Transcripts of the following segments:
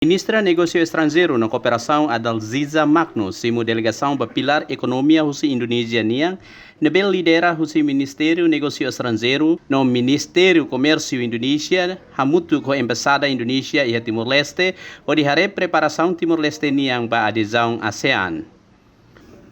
Ministra Negócio Estrangeiro na Cooperação Adalziza Magnus, simo delegação para pilar economia husi Indonesia niang, nebel lidera husi Ministério Negócio Estrangeiro no Ministério Comércio Indonesia, hamutu ko Embasada Indonesia e Timor-Leste, o di hare preparação Timor-Leste niang para adesão ASEAN.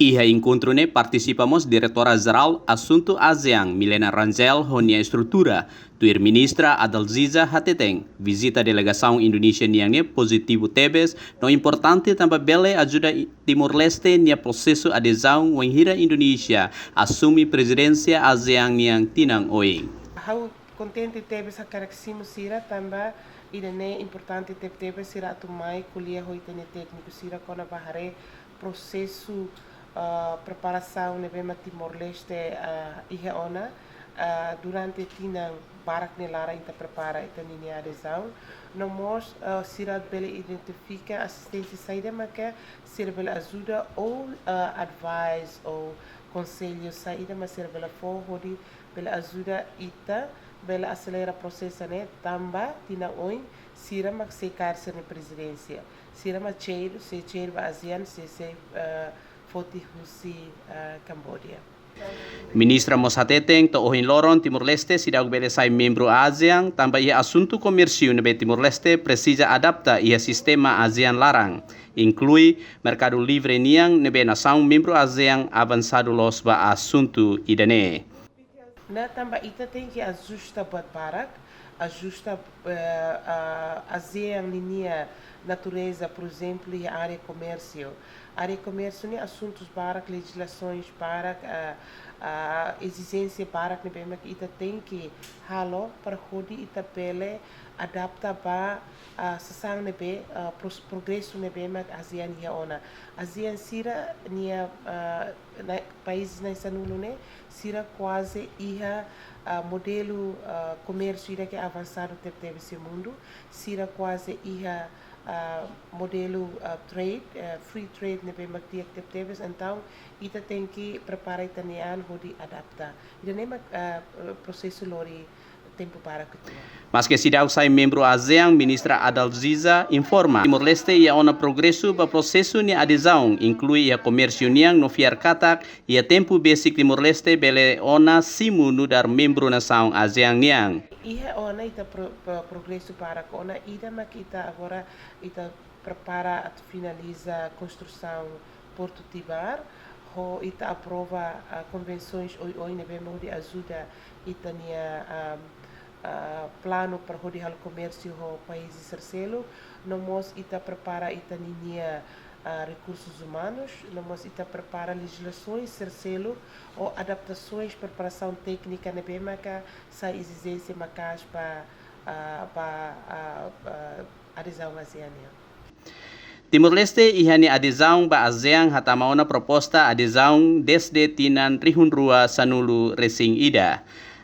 Iha encontro ne participamos Diretora-Geral Assunto ASEAN Milena Rangel honia estrutura, tuir ministra Adalziza Hateteng, visita delegação Indonesia niang ne positivo tebes, no importante também bele ajuda Timor-Leste nia processo adesão wanghira Indonesia, assumi presidência ASEAN niang tinang oing. How contente tebes hakaraksim sira também idane importante tebes sira atumai kuliah hoitene técnico sira kona bahare processo preparação nebema Timor-Leste ihe ona durante tinang barak nelara inta prepara ita nini adesão nomos sira bele identifica assistência saída maka sira bele ajuda ou advice ou conselho saída mas sira bele forward bele ajuda ita bele acelera processo ne tamba tinang oin sira mak sekar sira presidência sira ma chair ba ASEAN se Foti husi Cambodia. Ministra Moshateteng to ohin loron Timor-Leste sidaw bele sai membro ASEAN tambah ia assunto comercio nebe Timor-Leste precisa adapta ia sistema ASEAN larang, inclui mercado livre niang nebe nação membro ASEAN avançado los ba assunto idane. Na tambah ita tem que ajusta buat barak, ajusta ASEAN linha natureza, por exemplo, e a área comércio. A área comércio nem assuntos para legislações para exigência para que ita tem que halo para hodi ita pele adapta para sasang nebe progresso nebe mak ASEAN ya ona. ASEAN sira nia países na sanulo ne sira quase iha modelo comércio ira que avançado teve esse mundo sira quase iha modelo trade, free trade nebe magdiak tebes então ita tem que preparar ita nian hodi adapta. Ita nem processo lori tempo para ketua. Mas que sidaw sai membro ASEAN, ministra Adalziza informa Timor-Leste ia ona progresso ba processo ni adesão, inclui ia comércio niang no fiar katak ia tempo basic Timor-Leste bele ona simu nudar membro nação ASEAN niang. Ia ona ita progresso para ona ida makita agora ita prepara at finaliza construção Porto Tibar ho ita aprova convenções oi nebe de ajuda ita nia plano para hodi hal comércio ho países terceiro nomos ita prepara ita nia recursos humanos nomos ita prepara legislações terceiro ou adaptações preparação técnica nebe maka sa exigência makas para adesão ASEAN. Timor-Leste ihani adesão ba ASEAN hatamaona proposta adesão desde tinan rihun rua sanulu resing ida.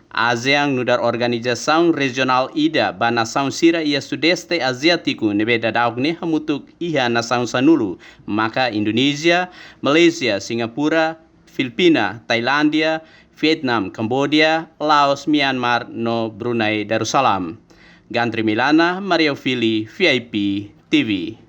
ASEAN nudar organização regional ida ba nação sira ia sudeste asiático nebe dadauk ne hamutuk iha nação sanulu maka Indonesia, Malaysia, Singapura, Filipina, Thailandia, Vietnam, Cambodia, Laos, Myanmar no Brunei Darussalam. Gantri Milana, Mario Fili, VIP TV.